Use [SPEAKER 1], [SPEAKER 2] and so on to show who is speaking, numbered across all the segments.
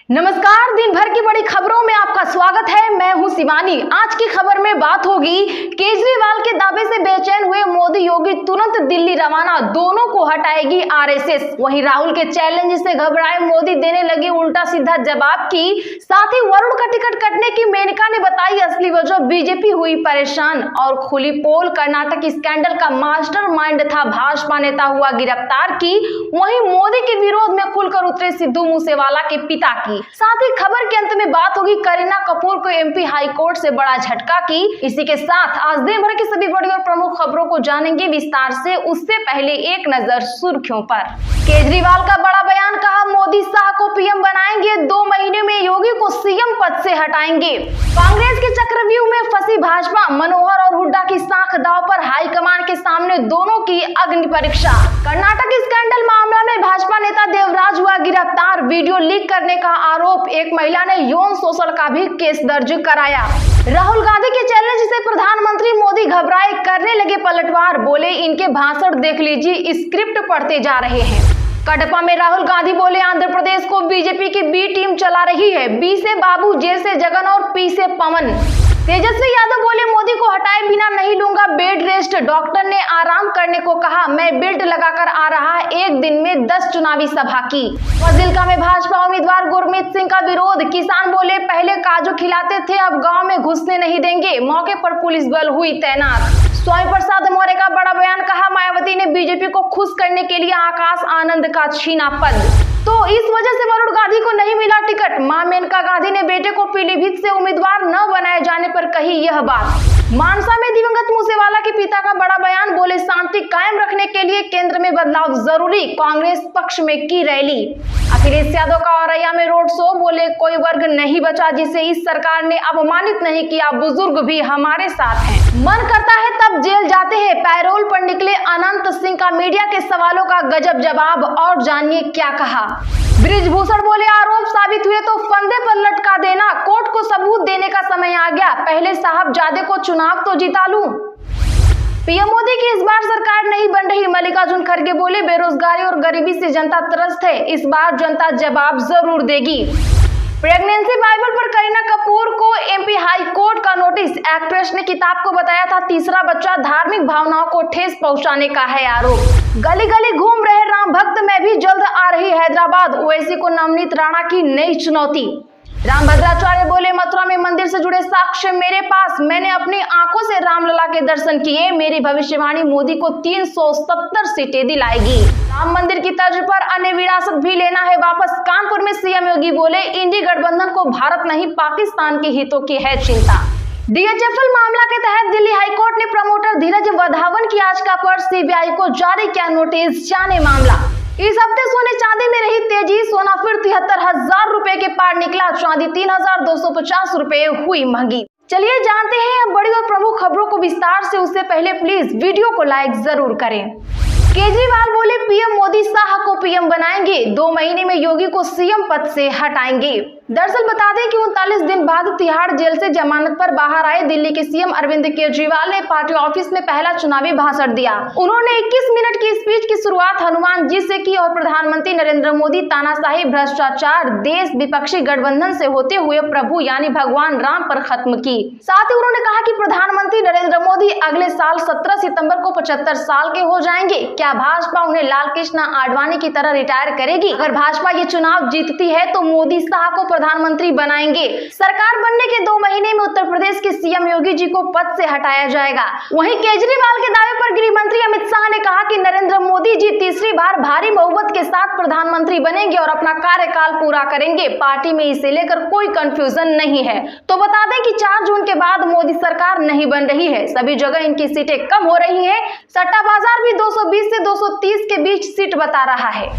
[SPEAKER 1] नमस्कार, दिन भर की बड़ी खबरों में आपका स्वागत है। मैं हूं शिवानी। आज की खबर में बात होगी केजरीवाल के दावे से बेचैन हुए मोदी योगी तुरंत दिल्ली रवाना, दोनों को हटाएगी आरएसएस। वहीं राहुल के चैलेंज से घबराए मोदी देने लगे उल्टा सीधा जवाब की। साथ ही वरुण का टिकट कटने की मेनका ने बताई असली वजह, बीजेपी हुई परेशान। और खुली पोल, कर्नाटक स्कैंडल का मास्टरमाइंड था भाजपा नेता हुआ गिरफ्तार की। वहीं मोदी के विरोध में खुलकर उतरे सिद्धू मूसेवाला के पिता की। साथ ही खबर के अंत में बात होगी करीना कपूर को एमपी हाई कोर्ट से बड़ा झटका की। इसी के साथ आज दिन भर की सभी बड़ी और प्रमुख खबरों को जानेंगे विस्तार से। उससे पहले एक नजर सुर्खियों पर। केजरीवाल का बड़ा बयान, कहा मोदी शाह को पीएम बनाएंगे, 2 महीने में योगी को सीएम पद से हटाएंगे। कांग्रेस के चक्रव्यूह में फंसी भाजपा, मनोहर और हुड्डा की साख दांव पर, हाईकमान के सामने दोनों की अग्नि परीक्षा। कर्नाटक स्कैंडल मामला में भाजपा नेता देवराज हुआ गिरफ्तार, वीडियो लीक करने का आरोप, एक महिला ने यौन शोषण का भी केस दर्ज कराया। राहुल गांधी के चैलेंज से प्रधानमंत्री मोदी घबराए, करने लगे पलटवार, बोले इनके भाषण देख लीजिए, स्क्रिप्ट पढ़ते जा रहे हैं। कडपा में राहुल गांधी बोले आंध्र प्रदेश को बीजेपी की बी टीम चला रही है, बी से बाबू, जे से जगन और पी से पवन। तेजस्वी यादव बोले मोदी को हटाए बिना नहीं लूंगा बेड रेस्ट, डॉक्टर ने आराम करने को कहा, मैं बेल्ट लगाकर आ रहा, एक दिन में 10 चुनावी सभा की। फाजिल्का में भाजपा उम्मीदवार गुरमीत सिंह का विरोध, किसान बोले पहले काजू खिलाते थे, अब गांव में घुसने नहीं देंगे, मौके पर पुलिस बल हुई तैनात। स्वामी प्रसाद मौर्य का बड़ा बयान, कहा मायावती ने बीजेपी को खुश करने के लिए आकाश आनंद का छीना पद, तो इस वजह से वरुण गांधी को नहीं मिला टिकट। मां मेनका गांधी ने बेटे को पीलीभीत से उम्मीदवार न बनाए जाने पर कही यह बात। मानसा में दिवंगत मूसेवाला के पिता का बड़ा बयान, बोले शांति कायम रखने के लिए केंद्र में बदलाव जरूरी, कांग्रेस पक्ष में की रैली। अखिलेश यादव का औरैया में रोड शो, बोले कोई वर्ग नहीं बचा जिसे इस सरकार ने अपमानित नहीं किया, बुजुर्ग भी हमारे साथ हैं। मन करता है तब जेल जाते हैं, पैरोल पर निकले अनंत सिंह का मीडिया के सवालों का गजब जवाब, और जानिए क्या कहा। बृजभूषण बोले आरोप साबित हुए तो फंदे पर लटका देना, कोर्ट को सबूत देने का समय आ गया, पहले साहबजादे को चुनाव तो जिता लूं। पीएम मोदी की इस बार सरकार नहीं बन रही, मल्लिकार्जुन खड़गे बोले बेरोजगारी और गरीबी से जनता त्रस्त है, इस बार जनता जवाब जरूर देगी। प्रेगनेंसी बाइबल पर करीना कपूर को एमपी हाई कोर्ट का नोटिस, एक्ट्रेस ने किताब को बताया था तीसरा बच्चा, धार्मिक भावनाओं को ठेस पहुंचाने का है आरोप। गली गली घूम रहे राम भक्त में भी जल्द आ रही हैदराबाद, ओवैसी को नवनीत राणा की नई चुनौती। रामभद्राचार्य बोले मथुरा में मंदिर से जुड़े साक्ष्य मेरे पास, मैंने अपनी आंखों से रामलला के दर्शन किए, मेरी भविष्यवाणी मोदी को 370 सीटें दिलाएगी। राम मंदिर की तर्ज पर अन्य विरासत भी लेना है वापस, कानपुर में सीएम योगी बोले इंडी गठबंधन को भारत नहीं पाकिस्तान के हितों की है चिंता। डीएचएफएल मामला के तहत दिल्ली हाईकोर्ट ने प्रमोटर धीरज वधावन की याचिका पर सीबीआई को जारी किया नोटिस, जाने मामला। इस हफ्ते सोने चांदी में रही तेजी, सोना फिर 73,000 रुपए के पार निकला, चांदी 3,250 रुपए हुई महंगी। चलिए जानते हैं बड़ी और प्रमुख खबरों को विस्तार से। उससे पहले प्लीज वीडियो को लाइक जरूर करें। केजरीवाल बोले पीएम मोदी शाह को पीएम बनाएंगे, 2 महीने में योगी को सीएम पद से हटाएंगे। दरअसल बता दें कि 39 दिन बाद तिहाड़ जेल से जमानत पर बाहर आए दिल्ली के सीएम अरविंद केजरीवाल ने पार्टी ऑफिस में पहला चुनावी भाषण दिया। उन्होंने 21 मिनट की स्पीच की शुरुआत हनुमान जी से की और प्रधानमंत्री नरेंद्र मोदी, तानाशाही, भ्रष्टाचार, देश विपक्षी गठबंधन से होते हुए प्रभु यानी भगवान राम पर खत्म की। साथ ही उन्होंने कहा कि प्रधानमंत्री नरेंद्र मोदी अगले साल 17 सितंबर को 75 साल के हो जाएंगे। क्या भाजपा उन्हें लाल कृष्ण आडवाणी की तरह रिटायर करेगी? अगर भाजपा ये चुनाव जीतती है तो मोदी शाह को प्रधानमंत्री बनाएंगे। सरकार बनने के 2 महीने में उत्तर प्रदेश के सीएम योगी जी को पद से हटाया जाएगा। वहीं केजरीवाल के दावे पर गृह मंत्री अमित शाह ने कहा कि नरेंद्र मोदी जी तीसरी बार भारी बहुमत के साथ प्रधानमंत्री बनेंगे और अपना कार्यकाल पूरा करेंगे। पार्टी में इसे लेकर कोई कंफ्यूजन नहीं है। तो बता दें कि 4 जून के बाद मोदी सरकार नहीं बन रही है, सभी जगह इनकी सीटें कम हो रही है। सट्टा बाजार भी 220 से 230 के बीच सीट बता रहा है।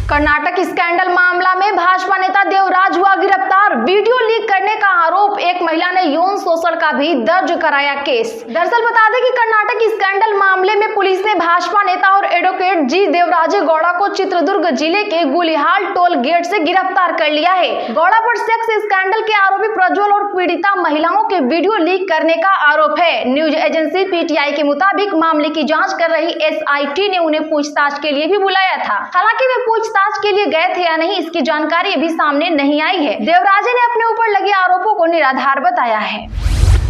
[SPEAKER 1] कर्नाटक स्कैंडल मामला में भाजपा नेता देवराज हुआ गिरफ्तार, वीडियो लीक करने का आरोप, एक महिला ने यौन शोषण का भी दर्ज कराया केस। दरअसल बता दें कि कर्नाटक स्कैंडल मामले में पुलिस ने भाजपा नेता और एडवोकेट जी देवराजे गौड़ा को चित्रदुर्ग जिले के गुलिहाल टोल गेट से गिरफ्तार कर लिया है। गौड़ा पर सेक्स स्कैंडल के आरोपी प्रज्वल और पीड़िता महिलाओं के वीडियो लीक करने का आरोप है। न्यूज एजेंसी पीटीआई के मुताबिक मामले की जांच कर रही एसआईटी ने उन्हें पूछताछ के लिए भी बुलाया था। हालांकि वे पूछताछ के लिए गए थे या नहीं, इसकी जानकारी अभी सामने नहीं आई है। देवराजे ने अपने ऊपर लगे आरोपों को निराधार बताया है।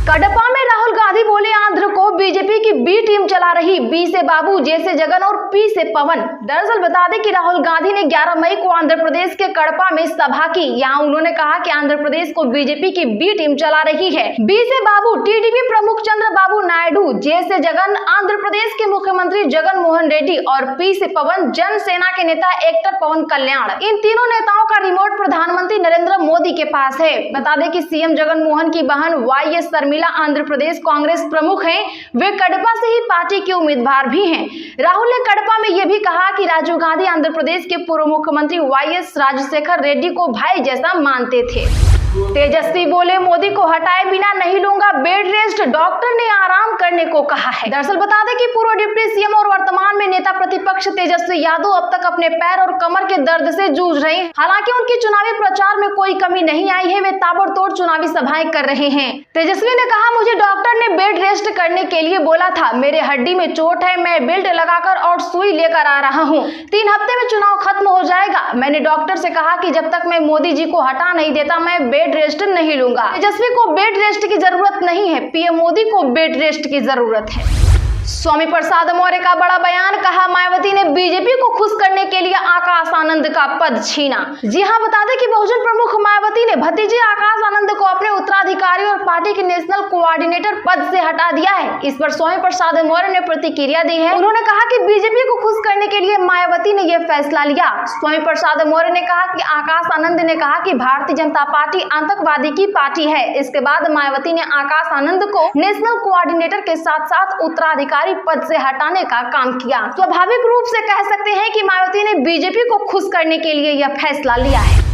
[SPEAKER 1] कडपा में राहुल गांधी बोले आंध्र को बीजेपी की बी टीम चला रही, बी से बाबू, जे से जगन और पी से पवन। दरअसल बता दें कि राहुल गांधी ने 11 मई को आंध्र प्रदेश के कडपा में सभा की। यहां उन्होंने कहा कि आंध्र प्रदेश को बीजेपी की बी टीम चला रही है। बी से बाबू टीडीपी प्रमुख चंद्रबाबू नायडू, जे से जगन आंध्र प्रदेश के मुख्यमंत्री जगन मोहन रेड्डी और पी से पवन जनसेना के नेता एक्टर पवन कल्याण। इन तीनों नेताओं का रिमोट प्रधानमंत्री नरेंद्र मोदी के पास है। बता दें कि सीएम जगन मोहन की बहन वाईएस आंध्र प्रदेश कांग्रेस प्रमुख हैं। वे कडपा से ही पार्टी के उम्मीदवार भी हैं। राहुल ने कडपा में यह भी कहा कि राजीव गांधी आंध्र प्रदेश के पूर्व मुख्यमंत्री वाईएस राजशेखर रेड्डी को भाई जैसा मानते थे। तेजस्वी बोले मोदी को हटाए बिना नहीं लूंगा बेड रेस्ट, डॉक्टर ने आराम करने को कहा है। दरअसल बता दें कि पूर्व डिप्टी सीएम और वर्तमान में नेता प्रतिपक्ष तेजस्वी यादव अब तक अपने पैर और कमर के दर्द से जूझ रहे हैं। हालांकि उनकी चुनावी प्रचार में कोई कमी नहीं आई है, वे ताबड़तोड़ चुनावी सभाएं कर रहे हैं। तेजस्वी ने कहा, मुझे डॉक्टर ने बेड रेस्ट करने के लिए बोला था, मेरे हड्डी में चोट है, मैं बेल्ट लगाकर और सुई लेकर आ रहा हूँ, 3 हफ्ते में चुनाव खत्म हो जाएगा। मैंने डॉक्टर से कहा कि जब तक मैं मोदी जी को हटा नहीं देता मैं बेड रेस्ट नहीं लूंगा। तेजस्वी को बेड रेस्ट की जरूरत नहीं है, पीएम मोदी को बेड रेस्ट की जरूरत है। स्वामी प्रसाद मौर्य का बड़ा बयान, कहा मायावती ने बीजेपी को खुश करने के लिए आकाश आनंद का पद छीना। जी हां, बता दें कि बहुजन प्रमुख मायावती ने भतीजे आकाश आनंद को अपने उत्तराधिकारी और पार्टी के नेशनल कोऑर्डिनेटर पद से हटा दिया है। इस पर स्वामी प्रसाद मौर्य ने प्रतिक्रिया दी है। उन्होंने कहा कि बीजेपी को खुश करने के लिए मायावती ने यह फैसला लिया। स्वामी प्रसाद मौर्य ने कहा कि आकाश आनंद ने कहा कि भारतीय जनता पार्टी आतंकवादी की पार्टी है। इसके बाद मायावती ने आकाश आनंद को नेशनल कोऑर्डिनेटर के साथ साथ उत्तराधिकारी पद से हटाने का काम किया। स्वाभाविक रूप से कह सकते हैं कि मायावती ने बीजेपी को खुश करने के लिए यह फैसला लिया है।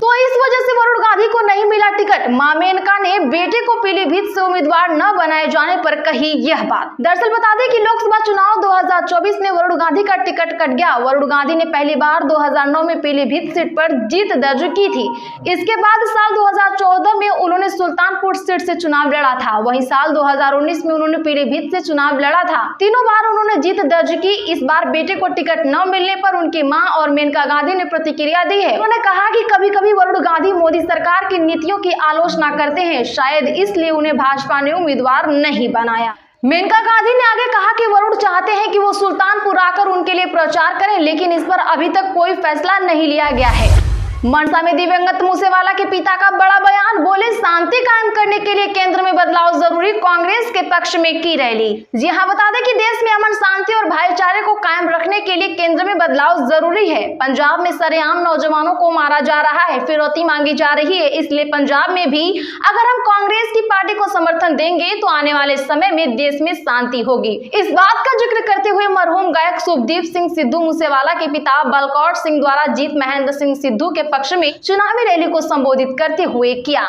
[SPEAKER 1] तो इस वजह से वरुण गांधी को नहीं मिला टिकट। मां मेनका ने बेटे को पीलीभीत से उम्मीदवार न बनाए जाने पर कही यह बात। दरअसल बता दें कि लोकसभा चुनाव 2024 में वरुण गांधी का टिकट कट गया। वरुण गांधी ने पहली बार 2009 में पीलीभीत सीट पर जीत दर्ज की थी। इसके बाद साल 2014 में उन्होंने सुल्तानपुर सीट से चुनाव लड़ा था। वहीं साल 2019 में उन्होंने पीलीभीत से चुनाव लड़ा था। तीनों बार उन्होंने जीत दर्ज की। इस बार बेटे को टिकट न मिलने पर उनकी मां और मेनका गांधी ने प्रतिक्रिया दी है। उन्होंने कहा कि कभी-कभी वरुण गांधी मोदी सरकार की नीतियों की आलोचना करते हैं, शायद इसलिए उन्हें भाजपा ने उम्मीदवार नहीं बनाया। मेनका गांधी ने आगे कहा कि वरुण चाहते हैं कि वो सुल्तानपुर आकर उनके लिए प्रचार करें, लेकिन इस पर अभी तक कोई फैसला नहीं लिया गया है। मनसा में दिवंगत मूसेवाला के पिता का बड़ा बयान, बोले शांति कायम करने के लिए केंद्र में बदलाव जरूरी, कांग्रेस के पक्ष में की रैली। जी हां, बता दें कि देश में अमन शांति और भाईचारे को कायम रखने के लिए केंद्र में बदलाव जरूरी है। पंजाब में सरेआम नौजवानों को मारा जा रहा है, फिरौती मांगी जा रही है, इसलिए पंजाब में भी अगर हम कांग्रेस की पार्टी को समर्थन देंगे तो आने वाले समय में देश में शांति होगी। इस बात का जिक्र करते हुए मरहूम गायक शुभदीप सिंह सिद्धू मूसेवाला के पिता बलकौर सिंह द्वारा जीत महेंद्र सिंह सिद्धू के पक्ष में चुनावी रैली को संबोधित करते हुए किया।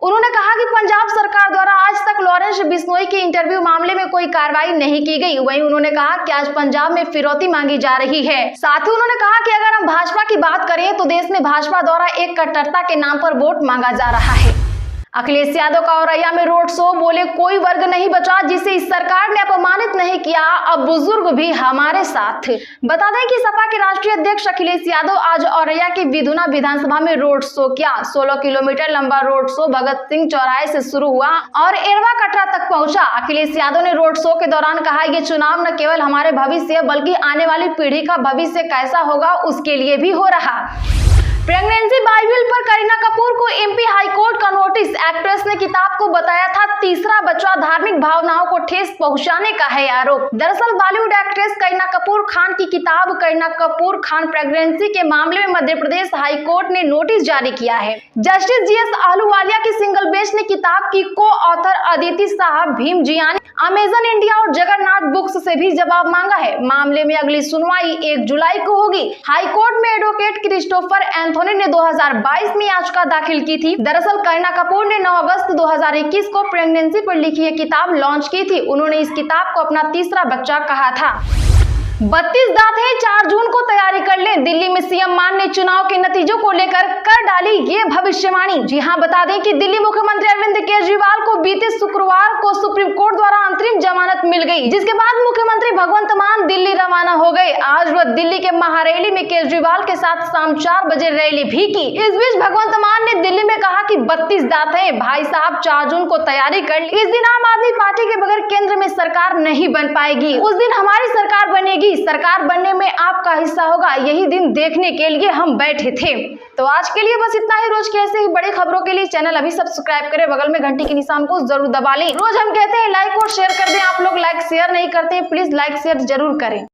[SPEAKER 1] उन्होंने कहा कि पंजाब सरकार द्वारा आज तक लॉरेंस बिश्नोई के इंटरव्यू मामले में कोई कार्रवाई नहीं की गई। वहीं उन्होंने कहा कि आज पंजाब में फिरौती मांगी जा रही है। साथ ही उन्होंने कहा कि अगर हम भाजपा की बात करें तो देश में भाजपा द्वारा एक कट्टरता के नाम पर वोट मांगा जा रहा है। अखिलेश यादव का औरैया में रोड शो, बोले कोई वर्ग नहीं बचा जिसे इस सरकार ने अपमानित नहीं किया, अब बुजुर्ग भी हमारे साथ। बता दें कि सपा के राष्ट्रीय अध्यक्ष अखिलेश यादव आज औरैया के विधुना विधानसभा में रोड शो किया। 16 किलोमीटर लंबा रोड शो भगत सिंह चौराहे से शुरू हुआ और एरवा कटरा तक पहुंचा। अखिलेश यादव ने रोड शो के दौरान कहा, ये चुनाव न केवल हमारे भविष्य बल्कि आने वाली पीढ़ी का भविष्य कैसा होगा उसके लिए भी हो रहा। प्रेगनेंसी बाइबिल पर करीना कपूर को एमपी हाईकोर्ट का नोटिस, एक्ट्रेस ने किताब को बताया था तीसरा बच्चा धार्मिक भावनाओं को ठेस पहुंचाने का है आरोप। दरअसल बॉलीवुड एक्ट्रेस करीना कपूर खान की किताब करीना कपूर खान प्रेगनेंसी के मामले में मध्य प्रदेश हाई कोर्ट ने नोटिस जारी किया है। जस्टिस जीएस आहलूवालिया की सिंगल बेंच ने किताब की को ऑथर अदिति साहब भीम जियानी, अमेजन इंडिया और जगन्नाथ बुक्स से भी जवाब मांगा है। मामले में अगली सुनवाई 1 जुलाई को होगी। हाई कोर्ट में एडवोकेट क्रिस्टोफर एंथोनी ने 2022 में याचिका दाखिल की थी। दरअसल करीना कपूर ने 9 अगस्त 2021 को प्रेगनेंसी पर लिखी यह किताब लॉन्च की थी। उन्होंने इस किताब को अपना तीसरा बच्चा कहा था। 32 दांत है, 4 जून को तैयारी कर लें। दिल्ली में सीएम मान ने चुनाव के नतीजों को लेकर कर डाली ये भविष्यवाणी। जी हां, बता दें कि दिल्ली मुख्यमंत्री अरविंद केजरीवाल को बीते शुक्रवार को सुप्रीम कोर्ट द्वारा अंतरिम जमानत मिल गई, जिसके बाद मुख्यमंत्री भगवंत मान दिल्ली रवाना हो गए। आज वह दिल्ली के महारैली में केजरीवाल के साथ शाम 4 बजे रैली भी की। इस बीच भगवंत मान ने दिल्ली में कहा कि 32 दांत है भाई साहब, 4 जून को तैयारी कर ली। इस दिन आम आदमी पार्टी के बगैर केंद्र में सरकार नहीं बन पाएगी। उस दिन हमारी सरकार बनेगी। सरकार बनने में आपका हिस्सा होगा। यही दिन देखने के लिए हम बैठे थे। तो आज के लिए बस इतना ही। रोज की ऐसे ही बड़ी खबरों के लिए चैनल अभी सब्सक्राइब करें, बगल में घंटी के निशान को जरूर दबा लें। रोज हम कहते हैं लाइक और शेयर कर दें, आप लोग लाइक शेयर नहीं करते, प्लीज लाइक शेयर जरूर करें।